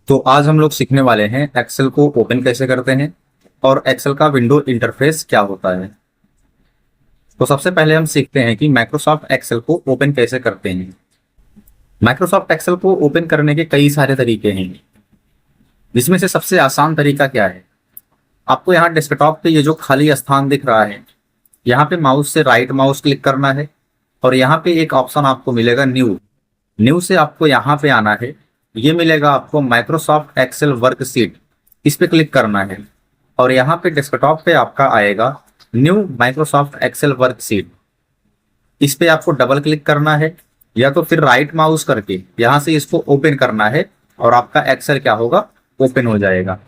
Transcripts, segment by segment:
तो आज हम लोग सीखने वाले हैं एक्सेल को ओपन कैसे करते हैं और एक्सेल का विंडो इंटरफेस क्या होता है। तो सबसे पहले हम सीखते हैं कि माइक्रोसॉफ्ट एक्सेल को ओपन कैसे करते हैं। माइक्रोसॉफ्ट एक्सेल को ओपन करने के कई सारे तरीके हैं, जिसमें से सबसे आसान तरीका क्या है। आपको यहाँ डेस्कटॉप पे ये जो खाली स्थान दिख रहा है, यहाँ पे माउस से राइट माउस क्लिक करना है और यहाँ पे एक ऑप्शन आपको मिलेगा न्यू। न्यू से आपको यहाँ पे आना है, ये मिलेगा आपको माइक्रोसॉफ्ट एक्सेल वर्कशीट, इस पे क्लिक करना है और यहाँ पे डेस्कटॉप पे आपका आएगा न्यू माइक्रोसॉफ्ट एक्सेल वर्कशीट। इस पे आपको डबल क्लिक करना है या तो फिर राइट माउस करके यहाँ से इसको ओपन करना है और आपका एक्सेल क्या होगा, ओपन हो जाएगा।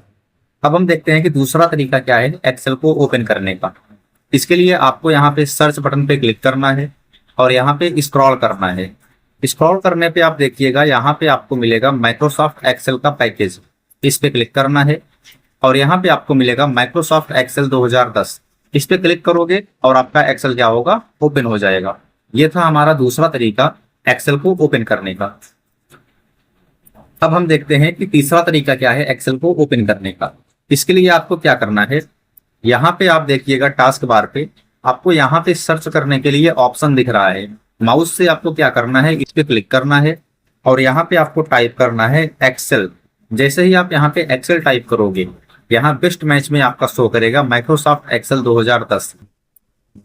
अब हम देखते हैं कि दूसरा तरीका क्या है एक्सेल को ओपन करने का। इसके लिए आपको यहाँ पे सर्च बटन पे क्लिक करना है और यहाँ पे स्क्रॉल करना है। स्क्रॉल करने पे आप देखिएगा यहाँ पे आपको मिलेगा माइक्रोसॉफ्ट एक्सेल का पैकेज, इस पे क्लिक करना है और यहाँ पे आपको मिलेगा माइक्रोसॉफ्ट एक्सेल 2010, इस पे क्लिक करोगे और आपका एक्सेल क्या होगा, ओपन हो जाएगा। ये था हमारा दूसरा तरीका एक्सेल को ओपन करने का। अब हम देखते हैं कि तीसरा तरीका क्या है एक्सेल को ओपन करने का। इसके लिए आपको क्या करना है, यहाँ पे आप देखिएगा टास्क बार पे आपको यहाँ पे सर्च करने के लिए ऑप्शन दिख रहा है। माउस से आपको क्या करना है, इस पे क्लिक करना है और यहाँ पे आपको टाइप करना है एक्सेल। जैसे ही आप यहाँ पे एक्सेल टाइप करोगे, यहाँ बेस्ट मैच में आपका शो करेगा माइक्रोसॉफ्ट एक्सेल 2010।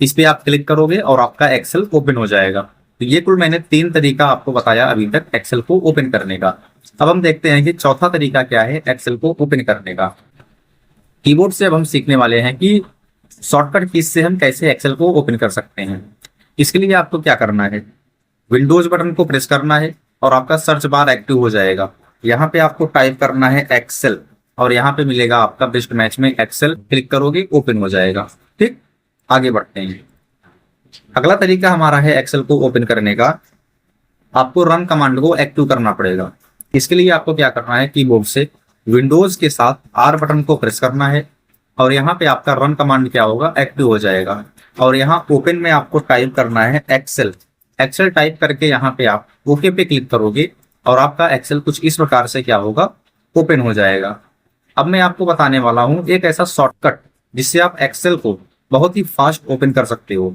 इस पे आप क्लिक करोगे और आपका एक्सेल ओपन हो जाएगा। तो ये कुल मैंने 3 तरीका आपको बताया अभी तक एक्सेल को ओपन करने का। अब हम देखते हैं कि चौथा तरीका क्या है एक्सेल को ओपन करने का। कीबोर्ड से अब हम सीखने वाले हैं कि शॉर्टकट कीज से हम कैसे एक्सेल को ओपन कर सकते हैं। इसके लिए आपको क्या करना है, विंडोज बटन को प्रेस करना है और आपका सर्च बार एक्टिव हो जाएगा। यहाँ पे आपको टाइप करना है एक्सेल और यहाँ पे मिलेगा आपका बेस्ट मैच में एक्सेल, क्लिक करोगे ओपन हो जाएगा। ठीक, आगे बढ़ते हैं। अगला तरीका हमारा है एक्सेल को ओपन करने का, आपको रन कमांड को एक्टिव करना पड़ेगा। इसके लिए आपको क्या करना है, कीबोर्ड से विंडोज के साथ आर बटन को प्रेस करना है और यहाँ पे आपका रन कमांड क्या होगा, एक्टिव हो जाएगा। और यहाँ ओपन में आपको टाइप करना है एक्सेल। एक्सेल टाइप करके यहाँ पे आप ओके पे क्लिक करोगे और आपका एक्सेल कुछ इस प्रकार से क्या होगा, ओपन हो जाएगा। अब मैं आपको बताने वाला हूँ एक ऐसा शॉर्टकट जिससे आप एक्सेल को बहुत ही फास्ट ओपन कर सकते हो।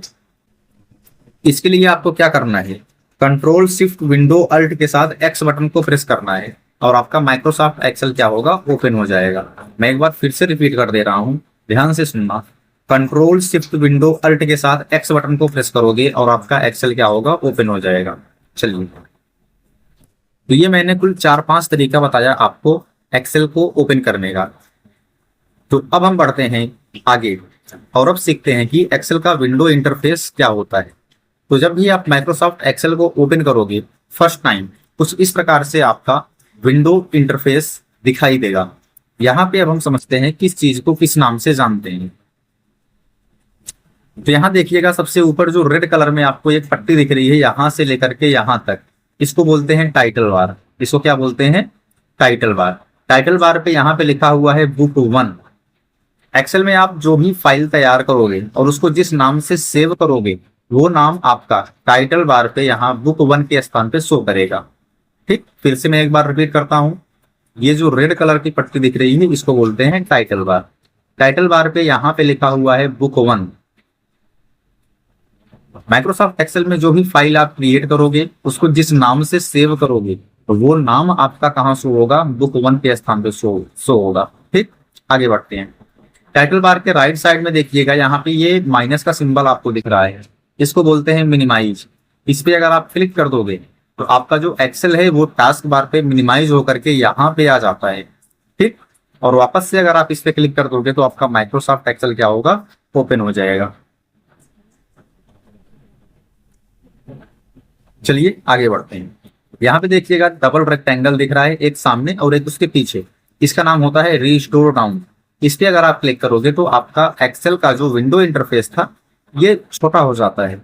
इसके लिए आपको क्या करना है, कंट्रोल शिफ्ट विंडो अल्ट के साथ एक्स बटन को प्रेस करना है और आपका माइक्रोसॉफ्ट एक्सेल क्या होगा, ओपन हो जाएगा। मैं एक बार फिर से रिपीट कर दे रहा हूं, ध्यान से सुनना। कंट्रोल शिफ्ट विंडो अल्ट के साथ एक्स बटन को प्रेस करोगे और आपका एक्सेल क्या होगा, ओपन हो जाएगा। चलिए, तो ये मैंने कुल 4-5 तरीका बताया आपको एक्सेल को ओपन करने का। तो अब हम बढ़ते हैं आगे और अब सीखते हैं कि एक्सेल का विंडो इंटरफेस क्या होता है। तो जब भी आप माइक्रोसॉफ्ट एक्सेल को ओपन करोगे फर्स्ट टाइम, कुछ इस प्रकार से आपका विंडो इंटरफेस दिखाई देगा। यहाँ पे अब हम समझते हैं किस चीज को किस नाम से जानते हैं। तो यहाँ देखिएगा सबसे ऊपर जो रेड कलर में आपको एक पट्टी दिख रही है, यहाँ से लेकर के यहाँ तक, इसको बोलते हैं टाइटल बार। इसको क्या बोलते हैं, टाइटल बार। टाइटल बार पे यहाँ पे लिखा हुआ है बुक 1। एक्सेल में आप जो भी फाइल तैयार करोगे और उसको जिस नाम से सेव करोगे, वो नाम आपका टाइटल बार पे यहाँ बुक 1 के स्थान पे शो करेगा। ठीक, फिर से मैं एक बार रिपीट करता हूँ। ये जो रेड कलर की पट्टी दिख रही है, इसको बोलते हैं टाइटल बार। टाइटल बार पे यहाँ पे लिखा हुआ है बुक 1। माइक्रोसॉफ्ट एक्सेल में जो भी फाइल आप क्रिएट करोगे, उसको जिस नाम से सेव करोगे, तो वो नाम आपका कहाँ शो होगा, बुक 1 के स्थान पे शो होगा। ठीक, आगे बढ़ते हैं। टाइटल बार के राइट साइड में देखिएगा, यहाँ पे ये माइनस का सिंबल आपको दिख रहा है, इसको बोलते हैं मिनिमाइज। इस पे अगर आप क्लिक कर दोगे तो आपका जो एक्सेल है वो टास्क बार पे मिनिमाइज होकर के यहाँ पे आ जाता है। ठीक, और वापस से अगर आप इस पे क्लिक कर दोगे तो आपका माइक्रोसॉफ्ट एक्सेल क्या होगा, ओपन हो जाएगा। चलिए आगे बढ़ते हैं। यहाँ पे देखिएगा डबल रेक्टेंगल दिख रहा है, एक सामने और एक उसके पीछे। इसका नाम होता है रिस्टोर डाउन। इस पे अगर आप क्लिक करोगे तो आपका एक्सेल का जो विंडो इंटरफेस था ये छोटा हो जाता है।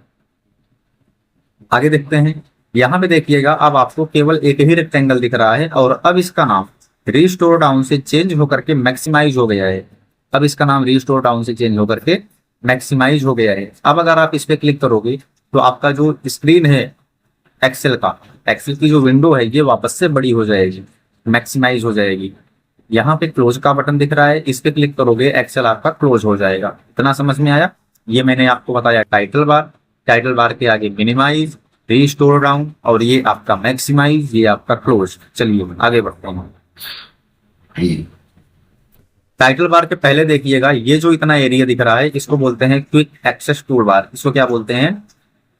आगे देखते हैं। यहाँ पे देखिएगा अब आपको केवल एक ही रेक्टेंगल दिख रहा है और अब इसका नाम रिस्टोर डाउन से चेंज होकर के मैक्सिमाइज हो गया है। अब इसका नाम रिस्टोर डाउन से चेंज होकर के मैक्सिमाइज हो गया है। अब अगर आप इस पे क्लिक करोगे तो आपका जो स्क्रीन है एक्सेल का, एक्सेल की जो विंडो है ये वापस से बड़ी हो जाएगी। मैक्सिमाइज हो जाएगी। यहाँ पे क्लोज का बटन दिख रहा है, इस पे क्लिक करोगे एक्सेल आपका क्लोज हो जाएगा। इतना समझ में आया? ये मैंने आपको बताया टाइटल बार, टाइटल बार के आगे मिनिमाइज, रीस्टोर डाउन, और ये आपका मैक्सिमाइज, ये आपका क्लोज। चलिए आगे बढ़ते हैं। टाइटल बार के पहले देखिएगा, ये जो इतना एरिया दिख रहा है इसको बोलते हैं क्विक एक्सेस टूल बार। इसको क्या बोलते हैं?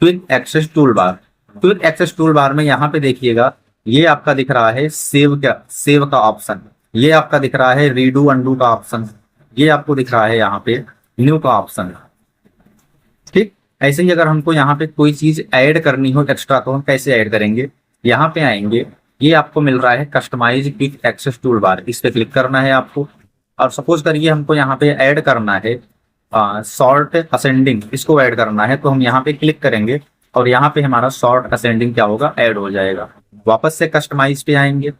Quick access toolbar. Quick access toolbar में यहाँ पे देखिएगा, ये आपका दिख रहा है सेव का ऑप्शन, ये आपका दिख रहा है रीडू अंडू का ऑप्शन, ये आपको दिख रहा है यहाँ पे न्यू का ऑप्शन। ठीक, ऐसे ही अगर हमको यहाँ पे कोई चीज ऐड करनी हो एक्स्ट्रा, तो हम कैसे ऐड करेंगे? यहाँ पे आएंगे, ये आपको मिल रहा है customise quick access toolbar, इस पे क्लिक करना है आपको। और सपोज करिए हमको यहाँ पे ऐड करना है शॉर्ट असेंडिंग, इसको ऐड करना है, तो हम यहाँ पे क्लिक करेंगे और यहाँ पे हमारा शॉर्ट असेंडिंग क्या होगा? ऐड हो जाएगा। वापस से कस्टमाइज पे आएंगे,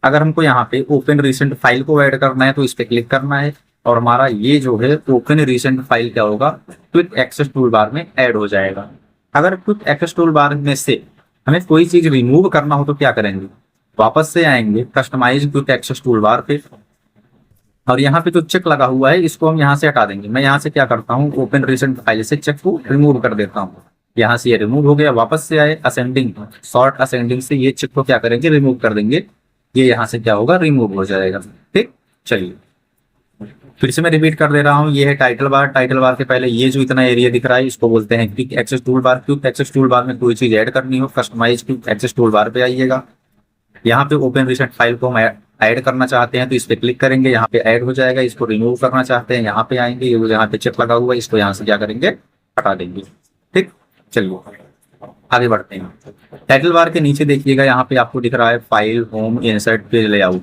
अगर हमको यहाँ पे ओपन रिसेंट फाइल को ऐड करना है तो इस पे क्लिक करना है और हमारा ये जो है ओपन रिसेंट फाइल क्या होगा? क्विक एक्सेस टूल बार में ऐड हो जाएगा। अगर क्विक एक्सेस टूल बार में से हमें कोई चीज रिमूव करना हो तो क्या करेंगे? वापस से आएंगे customise quick access toolbar पे, और यहाँ पे जो चेक लगा हुआ है इसको हम यहाँ से हटा देंगे। मैं यहाँ से क्या करता हूँ, ओपन रिसेंट फाइल से चेक को रिमूव कर देता हूँ। यहाँ से ये रिमूव हो गया। वापस से आए असेंडिंग, शॉर्ट असेंडिंग से ये चेक को क्या करेंगे? रिमूव कर देंगे। ये यहाँ से क्या होगा? रिमूव हो जाएगा। ठीक, चलिए फिर से मैं रिपीट कर दे रहा हूँ। ये है टाइटल बार। टाइटल बार के पहले ये जो इतना एरिया दिख रहा है इसको बोलते हैं quick access toolbar. Quick access toolbar में कोई चीज ऐड करनी हो, customise quick access toolbar पे आइएगा। यहाँ पे ओपन रिसेंट फाइल को हम ऐड करना चाहते हैं तो इस पे क्लिक करेंगे, यहाँ पे ऐड हो जाएगा। इसको रिमूव करना चाहते हैं, यहाँ पे आएंगे, ये यहाँ पे चेक लगा हुआ है, इसको यहाँ से क्या करेंगे? हटा देंगे। ठीक, चलिए आगे बढ़ते हैं। टाइटल बार के नीचे देखिएगा, यहाँ पे आपको दिख रहा है file, home, insert, page layout.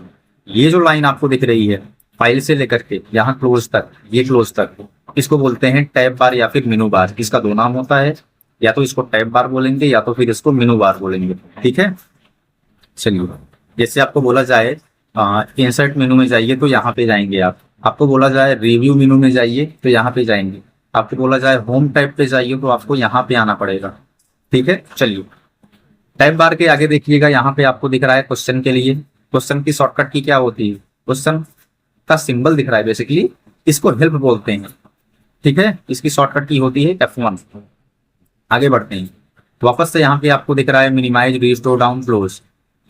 ये जो लाइन आपको दिख रही है फाइल से लेकर के यहाँ क्लोज तक, ये क्लोज तक, इसको बोलते हैं टैब बार या फिर मेनू बार। इसका दो नाम होता है, या तो इसको टैब बार बोलेंगे या तो फिर इसको मेनू बार बोलेंगे। ठीक है, चलिए जैसे आपको बोला जाए इंसर्ट मेनू में जाइए तो यहाँ पे जाएंगे आप। आपको बोला जाए रिव्यू मेनू में जाइए तो यहाँ पे जाएंगे। आपको बोला जाए होम टैब पे जाइए तो आपको यहाँ पे आना पड़ेगा। ठीक है, चलिए टैब बार के आगे देखिएगा, यहाँ पे आपको दिख रहा है क्वेश्चन के लिए। क्वेश्चन की शॉर्टकट की क्या होती है? क्वेश्चन का सिंबल दिख रहा है, बेसिकली इसको हेल्प बोलते हैं। ठीक है, इसकी शॉर्टकट की होती है F1। आगे बढ़ते हैं, वापस से यहाँ पे आपको दिख रहा है मिनिमाइज, रीस्टोर, डाउन, क्लोज।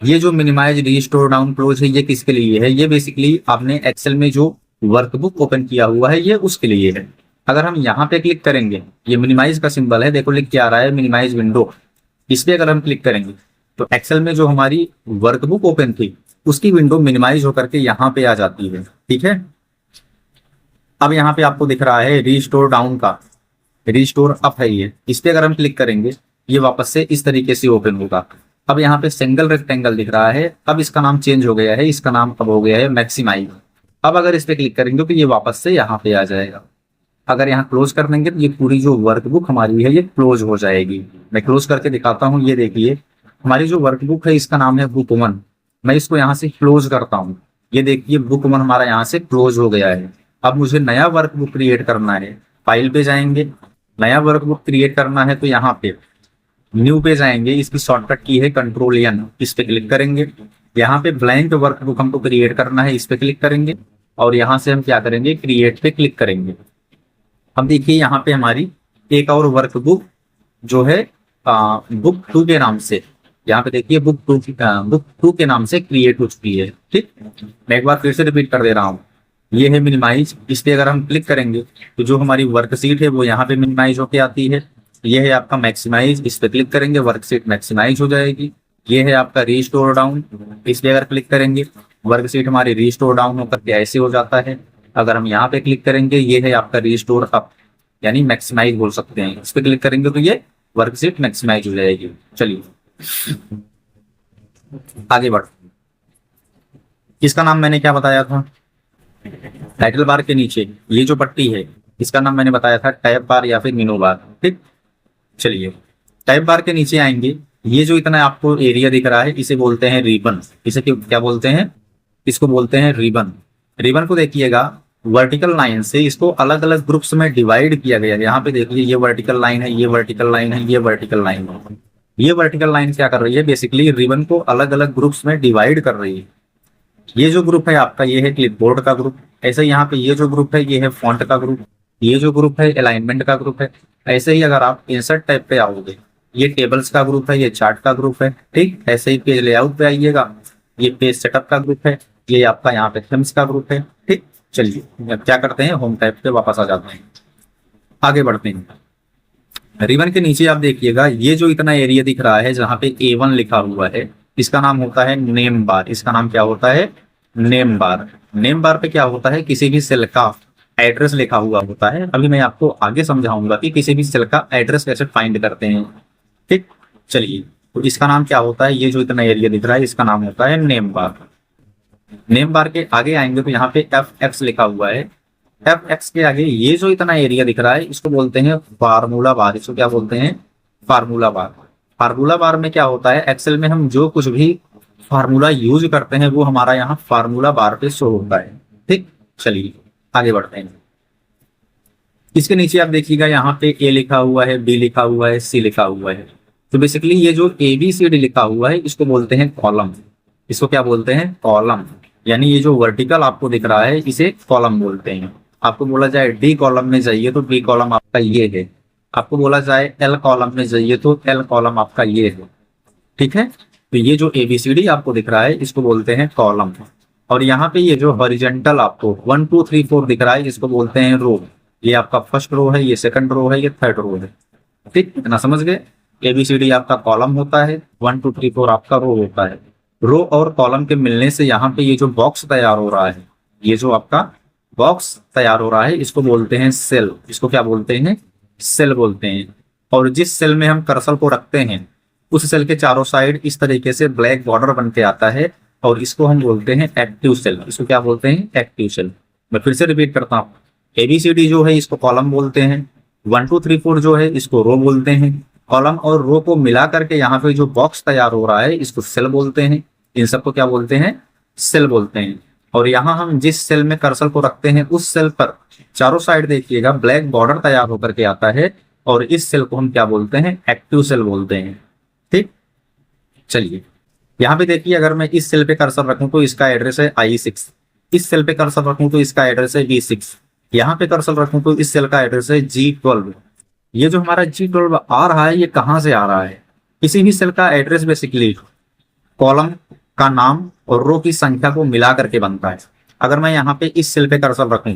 ये जो मिनिमाइज, रीस्टोर, डाउन, क्लोज है ये किसके लिए है? ये बेसिकली आपने एक्सेल में जो वर्कबुक ओपन किया हुआ है ये उसके लिए है। अगर हम यहाँ पे क्लिक करेंगे, ये मिनिमाइज का सिंबल है, देखो लिख के आ रहा है मिनिमाइज विंडो। इस पे अगर हम क्लिक करेंगे तो एक्सेल में जो हमारी वर्कबुक ओपन थी उसकी विंडो मिनिमाइज होकर के यहाँ पे आ जाती है। ठीक है, अब यहाँ पे आपको दिख रहा है रीस्टोर डाउन का, रीस्टोर अप है ये। इस पे अगर हम क्लिक करेंगे ये वापस से इस तरीके से ओपन होगा। अब यहाँ पे सिंगल रेक्टेंगल दिख रहा है, अब इसका नाम चेंज हो गया है, इसका नाम अब हो गया है मैक्सिमाइज। अब अगर इस पे क्लिक करेंगे तो ये वापस से यहाँ पे आ जाएगा। अगर यहाँ क्लोज कर देंगे तो ये पूरी जो वर्कबुक हमारी है ये क्लोज हो जाएगी। मैं क्लोज करके दिखाता हूँ। ये देखिए हमारी जो वर्कबुक है इसका नाम है बुक 1। मैं इसको यहाँ से क्लोज करता हूँ, ये देखिए बुक 1 हमारा यहाँ से क्लोज हो गया है। अब मुझे नया वर्कबुक क्रिएट करना है, फाइल पे जाएंगे, नया वर्कबुक क्रिएट करना है तो यहाँ पे न्यू पे जाएंगे। इसकी शॉर्टकट की है Ctrl+N, इस पे क्लिक करेंगे। यहाँ पे ब्लैंक वर्कबुक हमको क्रिएट करना है, इस पे क्लिक करेंगे और यहाँ से हम क्या करेंगे? क्रिएट पे क्लिक करेंगे। अब देखिए यहाँ पे हमारी एक और वर्कबुक जो है बुक 2 के नाम से, यहाँ पे देखिए बुक 2 के नाम से क्रिएट हो चुकी है। ठीक, मैं एक बार फिर से रिपीट कर दे रहा हूँ। ये है मिनिमाइज, इस पे अगर हम क्लिक करेंगे तो जो हमारी वर्कशीट है वो यहाँ पे मिनिमाइज होके आती है। ये है आपका मैक्सिमाइज, इस पे क्लिक करेंगे वर्कशीट मैक्सिमाइज हो जाएगी। ये है आपका रीस्टोर डाउन, इस पे अगर क्लिक करेंगे वर्कशीट हमारी रीस्टोर डाउन होकर के ऐसे हो जाता है। अगर हम यहाँ पे क्लिक करेंगे ये है आपका रीस्टोर अप, यानी मैक्सिमाइज बोल सकते हैं। इस पे क्लिक करेंगे तो ये वर्कशीट मैक्सिमाइज हो जाएगी। चलिए आगे बढ़, इसका नाम मैंने क्या बताया था? टाइटल बार के नीचे ये जो पट्टी है इसका नाम मैंने बताया था टैब बार या फिर मेनू बार। ठीक, चलिए टैब बार के नीचे आएंगे, ये जो इतना आपको एरिया दिख रहा है इसे बोलते हैं रिबन। इसे क्या बोलते हैं? इसको बोलते हैं रिबन। रिबन को देखिएगा वर्टिकल लाइन से इसको अलग अलग ग्रुप्स में डिवाइड किया गया है। यहाँ पे देखिए ये वर्टिकल लाइन है, ये वर्टिकल लाइन है, ये वर्टिकल लाइन है। ये वर्टिकल लाइन क्या कर रही है? बेसिकली रिबन को अलग अलग ग्रुप्स में डिवाइड कर रही है। ये जो ग्रुप है आपका ये है क्लिपबोर्ड का ग्रुप। ऐसे यहाँ पे ये जो ग्रुप है ये है फॉन्ट का ग्रुप। ये जो ग्रुप है अलाइनमेंट का ग्रुप है। ऐसे ही अगर आप इंसर्ट टैब पे आओगे ये टेबल्स का ग्रुप है, ये चार्ट का ग्रुप है। ठीक, ऐसे ही पेज लेआउट पे आइएगा, ये पेज सेटअप का ग्रुप है, ये आपका यहाँ पे थीम्स का ग्रुप है। ठीक, चलिए अब क्या करते हैं, होम टैब पे वापस आ जाते हैं, आगे बढ़ते हैं। रिबन के नीचे आप देखिएगा ये जो इतना एरिया दिख रहा है जहाँ पे A1 लिखा हुआ है, इसका नाम होता है नेम बार। इसका नाम क्या होता है, नेम बार। नेम बार पे क्या होता है, किसी भी सेल का एड्रेस लिखा हुआ होता है। अभी मैं आपको आगे समझाऊंगा कि किसी भी सेल का एड्रेस कैसे फाइंड करते हैं। ठीक, चलिए, तो इसका नाम क्या होता है, ये जो इतना एरिया दिख रहा है इसका नाम होता है नेम बार। नेम बार के आगे आएंगे तो यहाँ पे FX लिखा हुआ है। FX के आगे ये जो इतना एरिया दिख रहा है इसको बोलते हैं फार्मूला बार। इसको क्या बोलते हैं, फार्मूला बार। फार्मूला बार में क्या होता है, एक्सेल में हम जो कुछ भी फार्मूला यूज करते हैं वो हमारा यहाँ फार्मूला बार पे शो होता है। ठीक, चलिए आगे बढ़ते हैं। इसके नीचे आप देखिएगा यहाँ पे A लिखा हुआ है, B लिखा हुआ है, C लिखा हुआ है। तो बेसिकली ये जो ABCD लिखा हुआ है इसको बोलते हैं कॉलम। इसको क्या बोलते हैं, कॉलम। यानी ये जो वर्टिकल आपको दिख रहा है इसे कॉलम बोलते हैं। आपको बोला जाए D कॉलम में जाइए तो D कॉलम आपका ये है। आपको बोला जाए L कॉलम में जाइए तो L कॉलम आपका ये है। ठीक है, तो ये जो ABCD आपको दिख रहा है इसको बोलते हैं कॉलम। और यहाँ पे ये जो हॉरिजेंटल आपको 1 2 3 4 दिख रहा है इसको बोलते हैं रो। ये आपका फर्स्ट रो है, ये सेकंड रो है, ये थर्ड रो है। ठीक, इतना समझ गए। ABCD आपका कॉलम होता है, 1 2 3 4 आपका रो होता है। रो और कॉलम के मिलने से यहाँ पे ये जो बॉक्स तैयार हो रहा है, ये जो आपका बॉक्स तैयार हो रहा है इसको बोलते हैं सेल। इसको क्या बोलते हैं, सेल बोलते हैं। और जिस सेल में हम कर्सर को रखते हैं उस सेल के चारों साइड इस तरीके से ब्लैक बॉर्डर बन के आता है और इसको हम बोलते हैं एक्टिव सेल। इसको क्या बोलते हैं, एक्टिव सेल। मैं फिर से रिपीट करता हूँ, ABCD जो है इसको कॉलम बोलते हैं, 1 2 3 4 जो है इसको रो बोलते हैं। कॉलम और रो को मिला करके यहाँ पे जो बॉक्स तैयार हो रहा है इसको सेल बोलते हैं। इन सबको क्या बोलते हैं, सेल बोलते हैं। और यहाँ हम जिस सेल में कर्सर को रखते हैं उस सेल पर चारों साइड देखिएगा ब्लैक बॉर्डर तैयार होकर के आता है और इस सेल को हम क्या बोलते हैं, एक्टिव सेल बोलते हैं। ठीक, चलिए यहाँ पे देखिए, अगर मैं इस सेल पे कर्सर रखूं तो इसका एड्रेस है I6, इस सेल पे कर्सर रखूं तो इसका एड्रेस है B6, यहाँ पे कर्सर रखूं तो इस सेल का एड्रेस है G12। ये जो हमारा G12 आ रहा है ये कहाँ से आ रहा है, किसी भी सेल का एड्रेस बेसिकली कॉलम का नाम और रो की संख्या को मिला करके बनता है। अगर मैं यहाँ पे इस सेल पे कर्सर रखूं,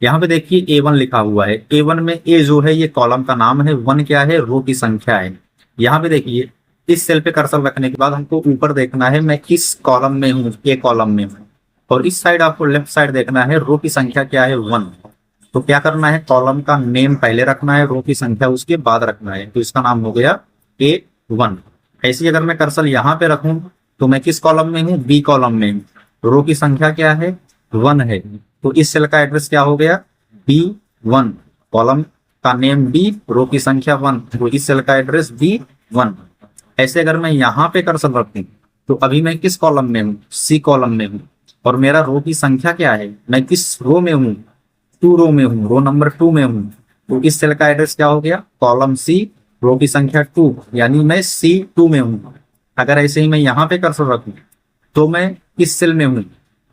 यहाँ पे देखिए A1 लिखा हुआ है। A1 में A जो है ये कॉलम का नाम है, 1 क्या है, रो की संख्या है। यहाँ पे देखिए इस सेल पे कर्सर रखने के बाद हमको ऊपर देखना है मैं किस कॉलम में हूँ, A कॉलम में हूँ। और इस साइड आपको लेफ्ट साइड देखना है रो की संख्या क्या है, 1। तो क्या करना है, कॉलम का नेम पहले रखना है, रो की संख्या उसके बाद रखना है। तो इसका नाम हो गया A1। ऐसे अगर मैं कर्सर यहाँ पे रखूं तो मैं किस कॉलम में हूँ, B कॉलम में हूँ। रो की संख्या क्या है, 1 है। तो इस सेल का एड्रेस क्या हो गया, B1। कॉलम का नेम B, रो की संख्या 1, तो इस सेल का एड्रेस B1। ऐसे अगर मैं यहाँ पे कर्सर रखूं तो अभी मैं किस कॉलम में हूँ, C कॉलम में हूँ। और मेरा रो की संख्या क्या है, मैं किस रो में हूँ, 2 रो में हूँ, रो नंबर 2 में हूँ। तो इस सेल का एड्रेस क्या हो गया, कॉलम C, रो की संख्या 2, यानी मैं C2 में हूँ। अगर ऐसे ही मैं यहाँ पे कर्सर रखूं तो मैं किस सेल में हूँ,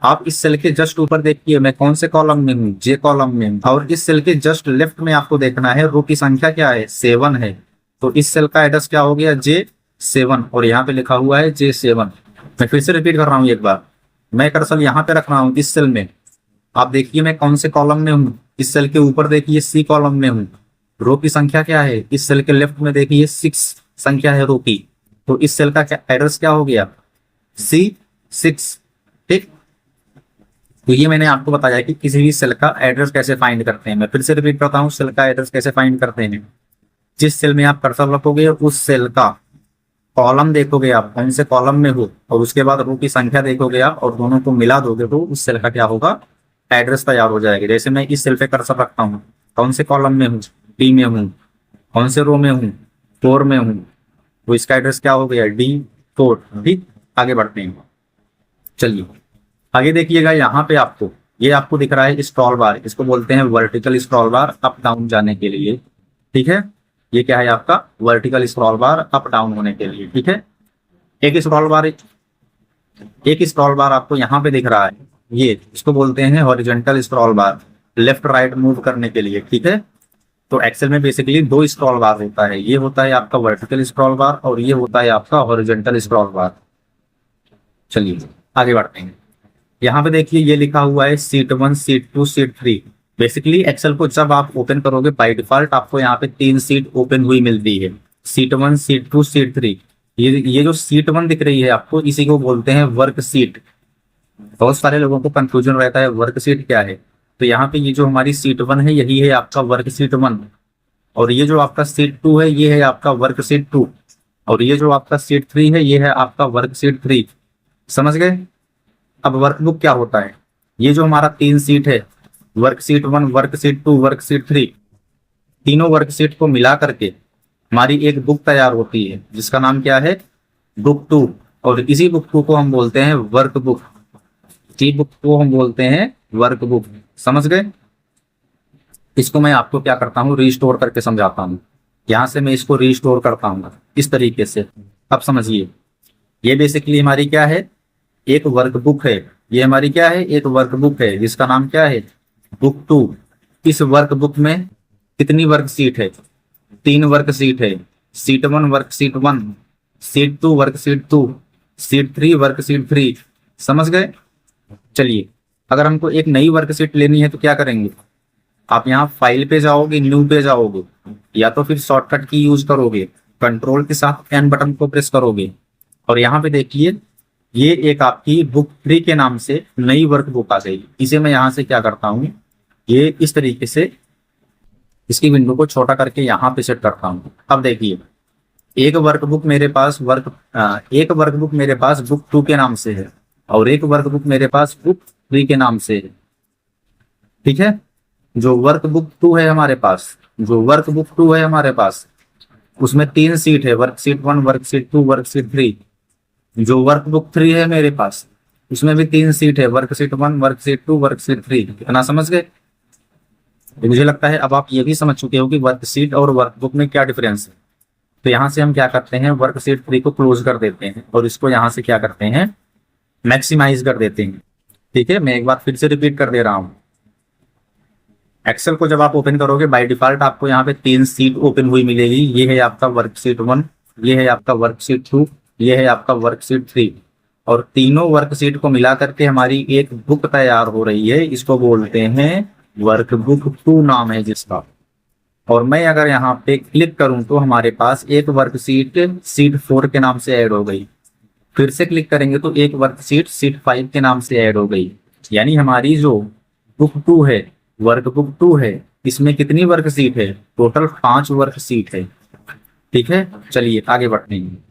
आप इस सेल के जस्ट ऊपर देखिए मैं कौन से कॉलम में हूँ, J कॉलम में हूँ। और इस सेल के जस्ट लेफ्ट में आपको देखना है रो की संख्या क्या है, 7 है। तो इस सेल का एड्रेस क्या हो गया, J7। और यहाँ पे लिखा हुआ है J7। मैं फिर से रिपीट कर रहा हूँ एक बार, मैं कर्सर यहाँ पे रख रहा हूँ इस सेल में। आप देखिए मैं कौन से कॉलम में हूँ, इस सेल के ऊपर देखिए C कॉलम में हूँ। रो की संख्या क्या है, इस सेल के लेफ्ट में देखिए 6 संख्या है रो की। तो इस सेल का एड्रेस क्या हो गया, C6। ठीक, तो ये मैंने आपको बताया कि किसी भी सेल का एड्रेस कैसे फाइंड करते हैं। मैं फिर से रिपीट करता हूँ, सेल का एड्रेस कैसे फाइंड करते हैं। जिस सेल में आप कर्सर रखोगे उस सेल का कॉलम देखोगे आप कौन से कॉलम में हो, और उसके बाद रो की संख्या देखोगे आप और दोनों को मिला दोगे तो उस सेल का क्या होगा, एड्रेस तैयार हो जाएगा। जैसे मैं इस सेल पे कर्सर रखता हूँ, कौन से कॉलम में हूँ, D में हूँ, कौन से रो में हूँ, 4 में हूँ, तो इसका एड्रेस क्या हो गया, D4। ठीक, आगे बढ़ते हैं। चलिए आगे देखिएगा, यहाँ पे आपको ये आपको दिख रहा है स्क्रॉल बार, इसको बोलते हैं वर्टिकल स्क्रॉल बार अप डाउन जाने के लिए। ठीक है, ये क्या है आपका वर्टिकल स्क्रॉल बार अप डाउन होने के लिए। ठीक है, एक स्क्रॉल बार एक स्क्रॉल बार आपको यहाँ पे दिख रहा है, ये इसको बोलते हैं हॉरिजॉन्टल स्क्रॉल बार, लेफ्ट राइट मूव करने के लिए, ठीक है। तो एक्सेल में बेसिकली दो स्क्रॉल बार होता है, ये होता है आपका वर्टिकल स्क्रॉल बार और ये होता है आपका हॉरिजॉन्टल स्क्रॉल बार। चलिए आगे बढ़ते हैं। यहाँ पे देखिए ये लिखा हुआ है sheet 1, sheet 2, sheet 3। Basically Excel को जब आप ओपन करोगे बाय डिफॉल्ट आपको यहाँ पे 3 सीट ओपन हुई मिलती है, सीट 1, सीट 2, सीट 3। ये जो सीट 1 दिख रही है आपको, इसी को बोलते हैं वर्क सीट। बहुत सारे लोगों को कंफ्यूजन रहता है वर्क सीट क्या है। तो यहाँ पे ये जो हमारी सीट 1 है यही है आपका वर्क सीट 1, और ये जो आपका सीट 2 है ये है आपका वर्क सीट 2, और ये जो आपका सीट 3 है ये है आपका वर्क सीट 3। समझ गए। अब वर्कबुक क्या होता है, ये जो हमारा 3 सीट है, work seat 1, work seat 2, work seat 3, तीनों वर्क सीट को मिला करके हमारी एक बुक तैयार होती है जिसका नाम क्या है, बुक 2। और इसी बुक 2 को हम बोलते हैं वर्क बुक, इसी बुक को हम बोलते हैं वर्क बुक। समझ गए। इसको मैं आपको क्या करता हूँ, रीस्टोर करके समझाता हूँ। यहां से मैं इसको रीस्टोर करता हूँ इस तरीके से। अब समझिए, ये बेसिकली हमारी क्या है, एक वर्कबुक है। ये हमारी क्या है, एक वर्कबुक है जिसका नाम क्या है, बुक 2। इस वर्कबुक में कितनी वर्कशीट है, 3 वर्कशीट है। Sheet 1 worksheet 1, sheet 2 worksheet 2, sheet 3 worksheet 3। समझ गए। चलिए अगर हमको एक नई वर्कशीट लेनी है तो क्या करेंगे, आप यहाँ फाइल पे जाओगे, न्यू पे जाओगे, या तो फिर शॉर्टकट की यूज करोगे, कंट्रोल के साथ एन बटन को प्रेस करोगे, और यहाँ पे देखिए ये एक आपकी बुक 3 के नाम से नई वर्कबुक आ गई। इसे मैं यहाँ से क्या करता हूँ, ये इस तरीके से इसकी विंडो को छोटा करके यहाँ पे सेट करता हूँ। अब देखिए एक वर्कबुक मेरे पास बुक 2 के नाम से है, और एक वर्कबुक मेरे पास बुक 3 के नाम से है, ठीक है। जो वर्कबुक 2 है हमारे पास, उसमें 3 सीट है, वर्कशीट 1, वर्कशीट 2, वर्कशीट 3। जो वर्कबुक 3 है मेरे पास, उसमें भी 3 सीट है, वर्कशीट 1, वर्कशीट 2, वर्कशीट 3। कितना समझ गए। तो मुझे लगता है अब आप ये भी समझ चुके हो कि वर्कशीट और वर्कबुक में क्या डिफरेंस है। तो यहाँ से हम क्या करते हैं, वर्कशीट 3 को क्लोज कर देते हैं और इसको यहाँ से क्या करते हैं, मैक्सिमाइज कर देते हैं। ठीक है, मैं एक बार फिर से रिपीट कर दे रहा हूँ। एक्सेल को जब आप ओपन करोगे बाय डिफॉल्ट आपको यहाँ पे 3 सीट ओपन हुई मिलेगी। ये है आपका वर्कशीट 1, ये है आपका वर्कशीट 2, ये है आपका वर्कशीट 3, और तीनों वर्कशीट को मिला करके हमारी एक बुक तैयार हो रही है। इसको बोलते हैं वर्कबुक 2 नाम है जिसका। और मैं अगर यहाँ पे क्लिक करूं तो हमारे पास एक वर्कशीट सीट 4 के नाम से ऐड हो गई। फिर से क्लिक करेंगे तो एक वर्कशीट सीट 5 के नाम से ऐड हो गई। यानी हमारी जो बुक 2 है, वर्कबुक 2 है, इसमें कितनी वर्कशीट है, टोटल 5 वर्कशीट है। ठीक है, चलिए आगे बढ़ते हैं।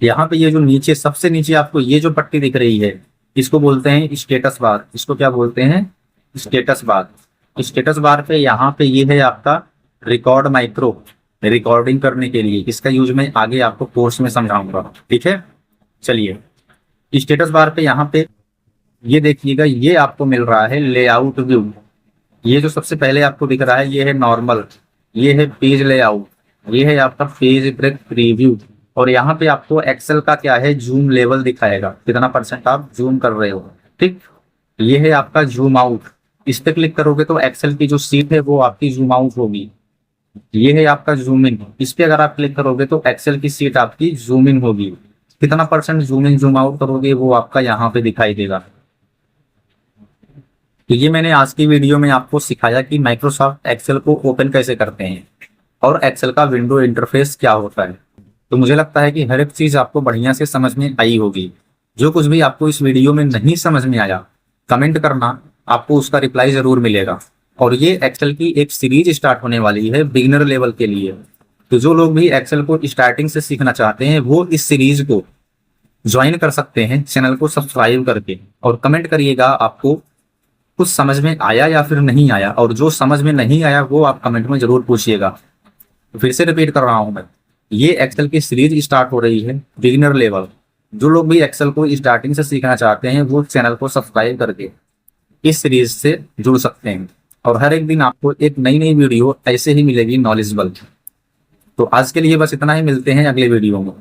यहाँ पे ये जो नीचे सबसे नीचे आपको ये जो पट्टी दिख रही है इसको बोलते हैं स्टेटस बार। इसको क्या बोलते हैं, स्टेटस बार। स्टेटस बार पे यहाँ पे ये है आपका रिकॉर्ड माइक्रो, रिकॉर्डिंग करने के लिए। इसका यूज मैं आगे आपको कोर्स में समझाऊंगा। ठीक है, चलिए स्टेटस बार पे यहाँ पे ये देखिएगा, ये आपको मिल रहा है लेआउट व्यू। ये जो सबसे पहले आपको दिख रहा है ये है नॉर्मल, ये है पेज लेआउट, ये है आपका पेज ब्रेक प्रीव्यू, और यहाँ पे आपको एक्सेल का क्या है, जूम लेवल दिखाएगा, कितना % आप जूम कर रहे हो। ठीक, ये है आपका जूम आउट। इस पे क्लिक करोगे तो एक्सेल की जो सीट है वो आपकी जूम आउट होगी। ये है आपका जूम इन। इस पे अगर आप क्लिक करोगे तो एक्सेल की सीट आपकी जूम इन होगी। कितना % जूम इन जूम आउट करोगे वो आपका यहाँ पे दिखाई देगा। तो ये मैंने आज की वीडियो में आपको सिखाया कि माइक्रोसॉफ्ट एक्सेल को ओपन कैसे करते हैं और एक्सेल का विंडो इंटरफेस क्या होता है। तो मुझे लगता है कि हर एक चीज आपको बढ़िया से समझ में आई होगी। जो कुछ भी आपको इस वीडियो में नहीं समझ में आया कमेंट करना, आपको उसका रिप्लाई जरूर मिलेगा। और ये एक्सेल की एक सीरीज स्टार्ट होने वाली है बिगिनर लेवल के लिए। तो जो लोग भी एक्सेल को स्टार्टिंग से सीखना चाहते हैं वो इस सीरीज को ज्वाइन कर सकते हैं, चैनल को सब्सक्राइब करके। और कमेंट करिएगा आपको कुछ समझ में आया या फिर नहीं आया, और जो समझ में नहीं आया वो आप कमेंट में जरूर पूछिएगा। फिर से रिपीट कर रहा हूं मैं, ये एक्सेल की सीरीज स्टार्ट हो रही है बिगिनर लेवल। जो लोग भी एक्सेल को स्टार्टिंग से सीखना चाहते हैं वो चैनल को सब्सक्राइब करके इस सीरीज से जुड़ सकते हैं। और हर एक दिन आपको एक नई नई वीडियो ऐसे ही मिलेगी नॉलेजेबल। तो आज के लिए बस इतना ही, मिलते हैं अगले वीडियो में।